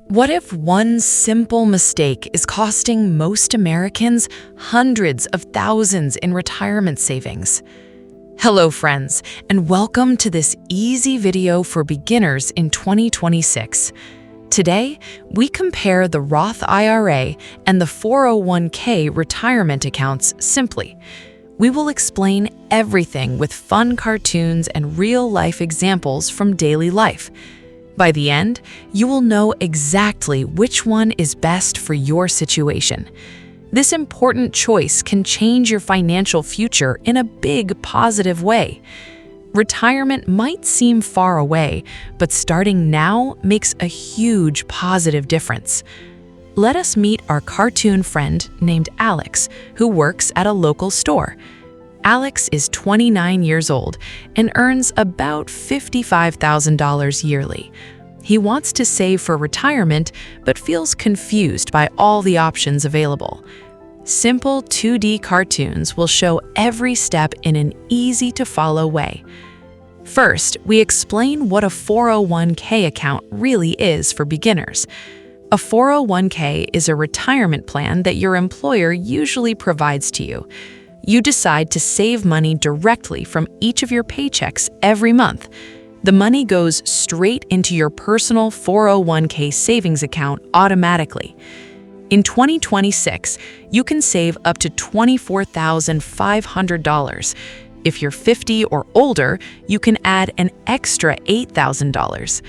What if one simple mistake is costing most Americans hundreds of thousands in retirement savings? Hello friends, and welcome to this easy video for beginners in 2026. Today, we compare the Roth IRA and the 401k retirement accounts simply. We will explain everything with fun cartoons and real-life examples from daily life. By the end, you will know exactly which one is best for your situation. This important choice can change your financial future in a big positive way. Retirement might seem far away, but starting now makes a huge positive difference. Let us meet our cartoon friend named Alex, who works at a local store. Alex is 29 years old and earns about $55,000 yearly. He wants to save for retirement but feels confused by all the options available. Simple 2D cartoons will show every step in an easy-to-follow way. First, we explain what a 401k account really is for beginners. A 401k is a retirement plan that your employer usually provides to you. You decide to save money directly from each of your paychecks every month. The money goes straight into your personal 401k savings account automatically. In 2026, you can save up to $24,500. If you're 50 or older, you can add an extra $8,000.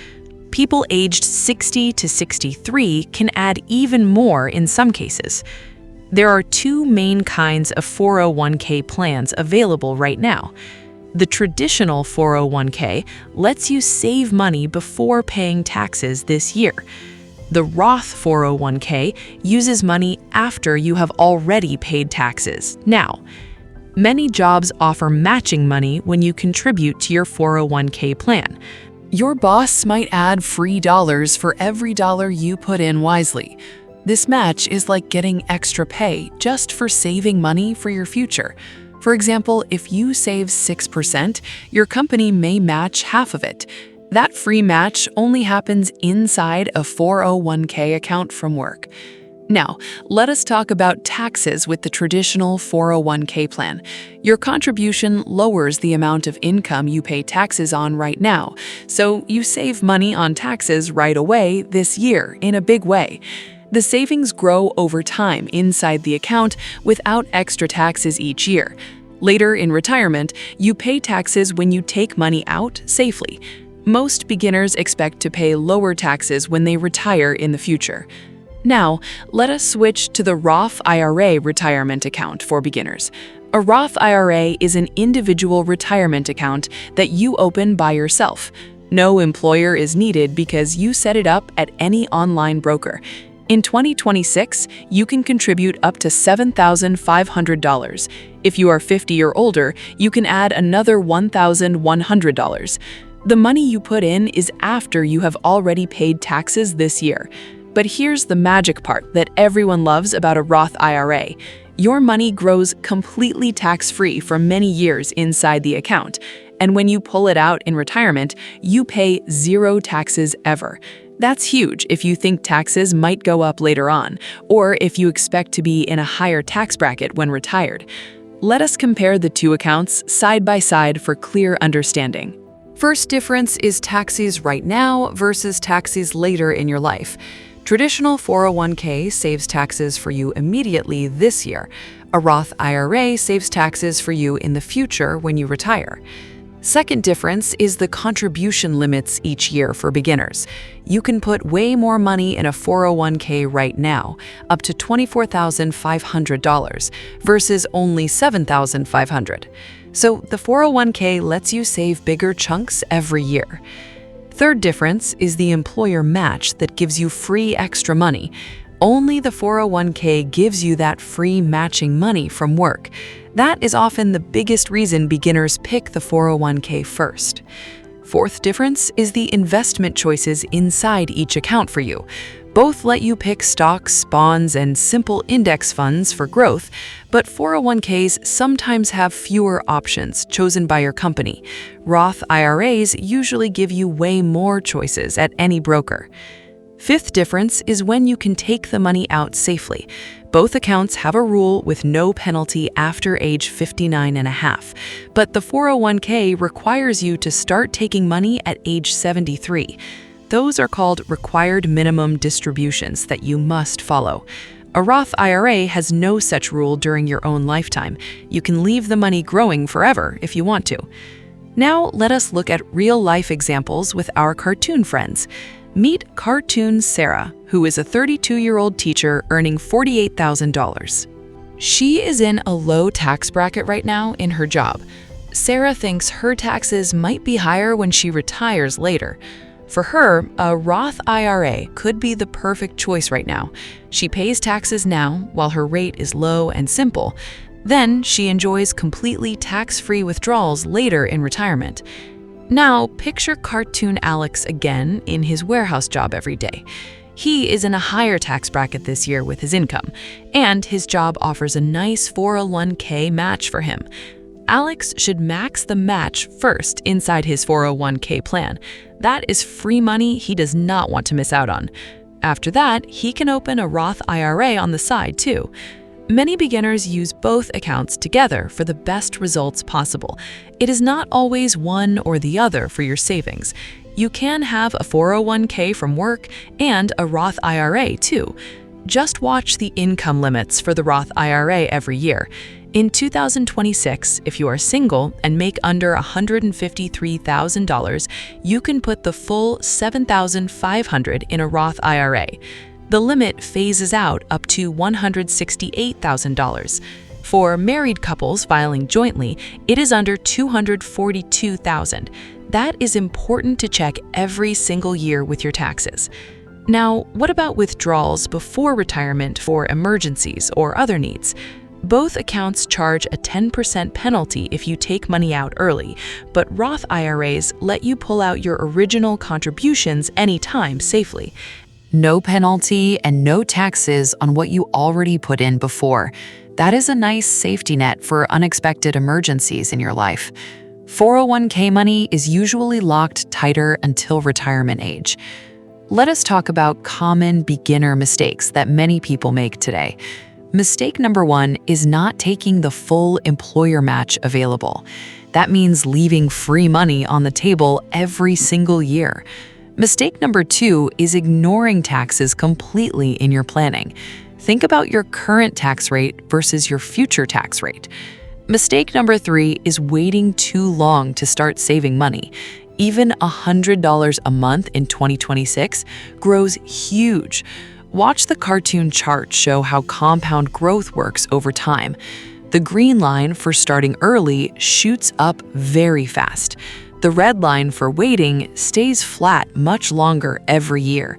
People aged 60 to 63 can add even more in some cases. There are two main kinds of 401k plans available right now. The traditional 401k lets you save money before paying taxes this year. The Roth 401k uses money after you have already paid taxes. Now, many jobs offer matching money when you contribute to your 401k plan. Your boss might add free dollars for every dollar you put in wisely. This match is like getting extra pay just for saving money for your future. For example, if you save 6%, your company may match half of it. That free match only happens inside a 401k account from work. Now, let us talk about taxes with the traditional 401k plan. Your contribution lowers the amount of income you pay taxes on right now, so you save money on taxes right away this year in a big way. The savings grow over time inside the account without extra taxes each year. Later in retirement, you pay taxes when you take money out safely. Most beginners expect to pay lower taxes when they retire in the future. Now, let us switch to the Roth IRA retirement account for beginners. A Roth IRA is an individual retirement account that you open by yourself. No employer is needed because you set it up at any online broker. In 2026, you can contribute up to $7,500. If you are 50 or older, you can add another $1,100. The money you put in is after you have already paid taxes this year. But here's the magic part that everyone loves about a Roth IRA. Your money grows completely tax-free for many years inside the account. And when you pull it out in retirement, you pay zero taxes ever. That's huge if you think taxes might go up later on, or if you expect to be in a higher tax bracket when retired. Let us compare the two accounts side by side for clear understanding. First difference is taxes right now versus taxes later in your life. Traditional 401k saves taxes for you immediately this year. A Roth IRA saves taxes for you in the future when you retire. Second difference is the contribution limits each year for beginners. You can put way more money in a 401k right now, up to $24,500 versus only $7,500. So the 401k lets you save bigger chunks every year. Third difference is the employer match that gives you free extra money. Only the 401k gives you that free matching money from work. That is often the biggest reason beginners pick the 401k first. Fourth difference is the investment choices inside each account for you. Both let you pick stocks, bonds, and simple index funds for growth, but 401ks sometimes have fewer options chosen by your company. Roth IRAs usually give you way more choices at any broker. Fifth difference is when you can take the money out safely. Both accounts have a rule with no penalty after age 59 and a half, but the 401k requires you to start taking money at age 73. Those are called required minimum distributions that you must follow. A Roth IRA has no such rule during your own lifetime. You can leave the money growing forever if you want to. Now let us look at real-life examples with our cartoon friends. Meet Cartoon Sarah, who is a 32-year-old teacher earning $48,000. She is in a low tax bracket right now in her job. Sarah thinks her taxes might be higher when she retires later. For her, a Roth IRA could be the perfect choice right now. She pays taxes now while her rate is low and simple. Then she enjoys completely tax-free withdrawals later in retirement. Now, picture Cartoon Alex again in his warehouse job every day. He is in a higher tax bracket this year with his income, and his job offers a nice 401k match for him. Alex should max the match first inside his 401k plan. That is free money he does not want to miss out on. After that, he can open a Roth IRA on the side too. Many beginners use both accounts together for the best results possible. It is not always one or the other for your savings. You can have a 401k from work and a Roth IRA too. Just watch the income limits for the Roth IRA every year. In 2026, if you are single and make under $153,000, you can put the full $7,500 in a Roth IRA. The limit phases out up to $168,000. For married couples filing jointly, it is under $242,000. That is important to check every single year with your taxes. Now, what about withdrawals before retirement for emergencies or other needs? Both accounts charge a 10% penalty if you take money out early, but Roth IRAs let you pull out your original contributions anytime safely. No penalty and no taxes on what you already put in before. That is a nice safety net for unexpected emergencies in your life. 401k money is usually locked tighter until retirement age. Let us talk about common beginner mistakes that many people make today. Mistake number one is not taking the full employer match available. That means leaving free money on the table every single year. Mistake number two is ignoring taxes completely in your planning. Think about your current tax rate versus your future tax rate. Mistake number three is waiting too long to start saving money. Even $100 a month in 2026 grows huge. Watch the cartoon chart show how compound growth works over time. The green line for starting early shoots up very fast. The red line for waiting stays flat much longer every year.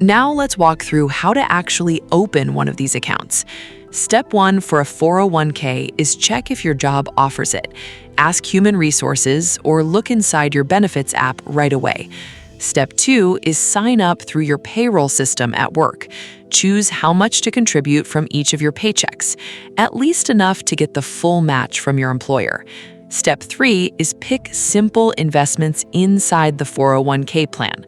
Now let's walk through how to actually open one of these accounts. Step one for a 401k is check if your job offers it. Ask Human Resources or look inside your benefits app right away. Step two is sign up through your payroll system at work. Choose how much to contribute from each of your paychecks, at least enough to get the full match from your employer. Step three is pick simple investments inside the 401k plan.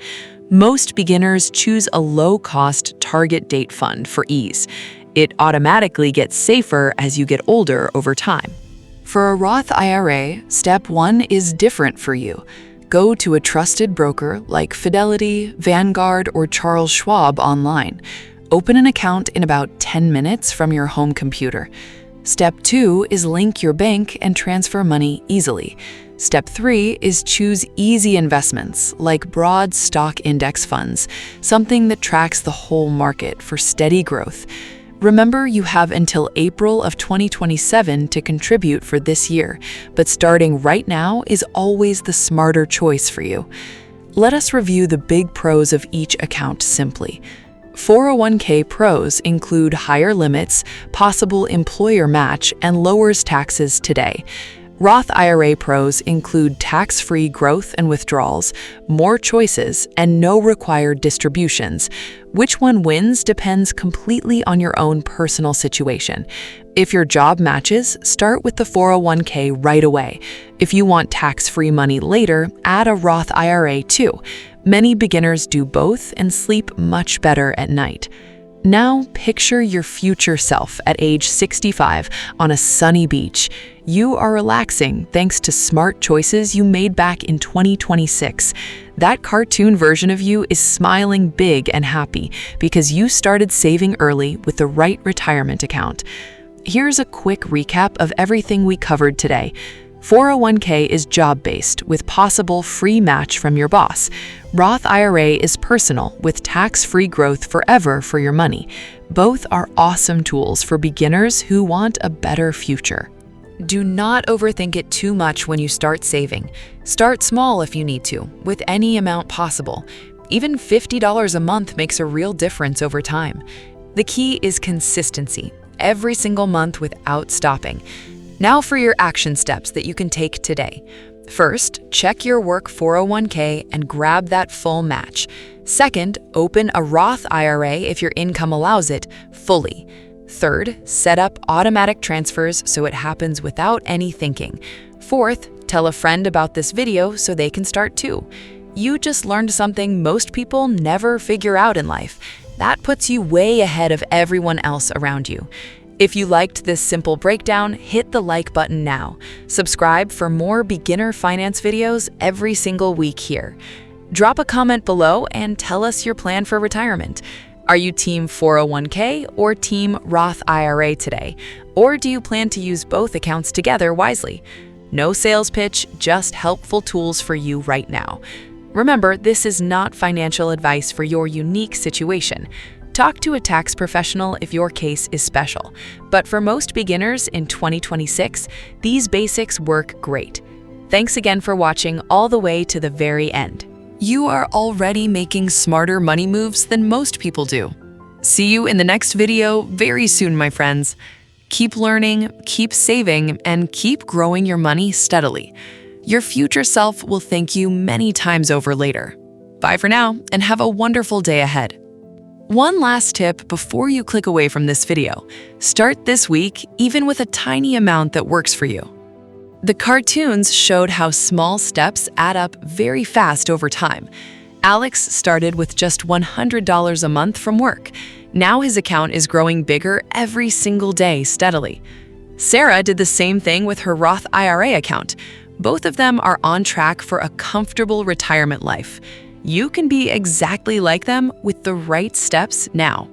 Most beginners choose a low-cost target date fund for ease. It automatically gets safer as you get older over time. For a Roth IRA, step one is different for you. Go to a trusted broker like Fidelity, Vanguard, or Charles Schwab online. Open an account in about 10 minutes from your home computer. Step two is link your bank and transfer money easily. Step three is choose easy investments like broad stock index funds, something that tracks the whole market for steady growth. Remember, you have until April of 2027 to contribute for this year, but starting right now is always the smarter choice for you. Let us review the big pros of each account simply. 401k pros include higher limits, possible employer match, and lowers taxes today. Roth IRA pros include tax-free growth and withdrawals, more choices, and no required distributions. Which one wins depends completely on your own personal situation. If your job matches, start with the 401k right away. If you want tax-free money later, add a Roth IRA too. Many beginners do both and sleep much better at night. Now, picture your future self at age 65 on a sunny beach. You are relaxing thanks to smart choices you made back in 2026. That cartoon version of you is smiling big and happy because you started saving early with the right retirement account. Here's a quick recap of everything we covered today. 401k is job-based with possible free match from your boss. Roth IRA is personal with tax-free growth forever for your money. Both are awesome tools for beginners who want a better future. Do not overthink it too much when you start saving. Start small if you need to, with any amount possible. Even $50 a month makes a real difference over time. The key is consistency, every single month without stopping. Now for your action steps that you can take today. First, check your work 401k and grab that full match. Second, open a Roth IRA if your income allows it, fully. Third, set up automatic transfers so it happens without any thinking. Fourth, tell a friend about this video so they can start too. You just learned something most people never figure out in life. That puts you way ahead of everyone else around you. If you liked this simple breakdown, hit the like button now. Subscribe for more beginner finance videos every single week here. Drop a comment below and tell us your plan for retirement. Are you team 401k or team Roth IRA today? Or do you plan to use both accounts together wisely? No sales pitch, just helpful tools for you right now. Remember, this is not financial advice for your unique situation. Talk to a tax professional if your case is special. But for most beginners in 2026, these basics work great. Thanks again for watching all the way to the very end. You are already making smarter money moves than most people do. See you in the next video very soon, my friends. Keep learning, keep saving, and keep growing your money steadily. Your future self will thank you many times over later. Bye for now, and have a wonderful day ahead. One last tip before you click away from this video. Start this week even with a tiny amount that works for you. The cartoons showed how small steps add up very fast over time. Alex started with just $100 a month from work. Now his account is growing bigger every single day steadily. Sarah did the same thing with her Roth IRA account. Both of them are on track for a comfortable retirement life. You can be exactly like them with the right steps now.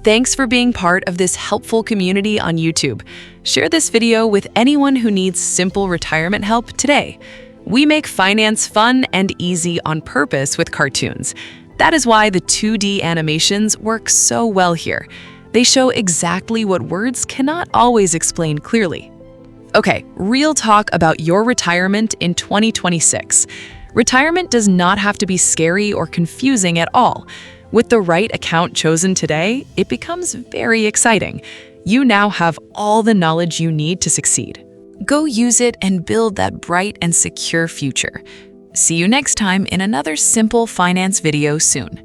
Thanks for being part of this helpful community on YouTube. Share this video with anyone who needs simple retirement help today. We make finance fun and easy on purpose with cartoons. That is why the 2D animations work so well here. They show exactly what words cannot always explain clearly. Okay, real talk about your retirement in 2026. Retirement does not have to be scary or confusing at all. With the right account chosen today, it becomes very exciting. You now have all the knowledge you need to succeed. Go use it and build that bright and secure future. See you next time in another simple finance video soon.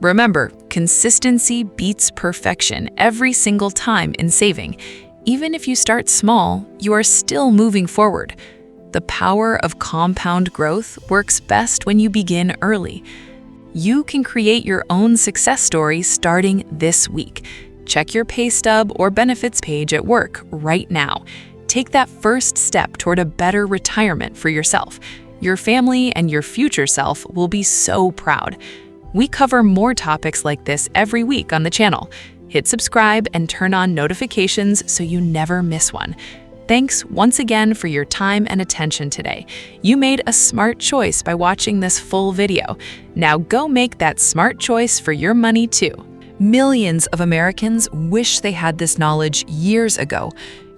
Remember, consistency beats perfection every single time in saving. Even if you start small, you are still moving forward. The power of compound growth works best when you begin early. You can create your own success story starting this week. Check your pay stub or benefits page at work right now. Take that first step toward a better retirement for yourself. Your family and your future self will be so proud. We cover more topics like this every week on the channel. Hit subscribe and turn on notifications so you never miss one. Thanks once again for your time and attention today. You made a smart choice by watching this full video. Now go make that smart choice for your money too. Millions of Americans wish they had this knowledge years ago.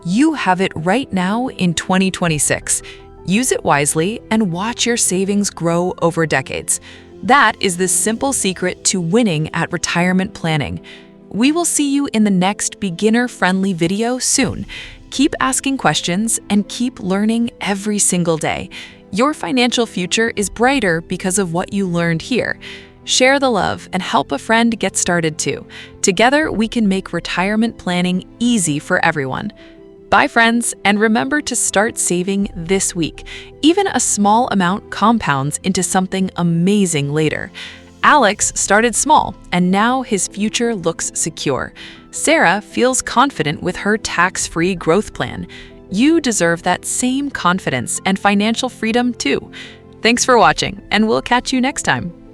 You have it right now in 2026. Use it wisely and watch your savings grow over decades. That is the simple secret to winning at retirement planning. We will see you in the next beginner-friendly video soon. Keep asking questions and keep learning every single day. Your financial future is brighter because of what you learned here. Share the love and help a friend get started too. Together, we can make retirement planning easy for everyone. Bye, friends, and remember to start saving this week. Even a small amount compounds into something amazing later. Alex started small, and now his future looks secure. Sarah feels confident with her tax-free growth plan. You deserve that same confidence and financial freedom too. Thanks for watching, and we'll catch you next time.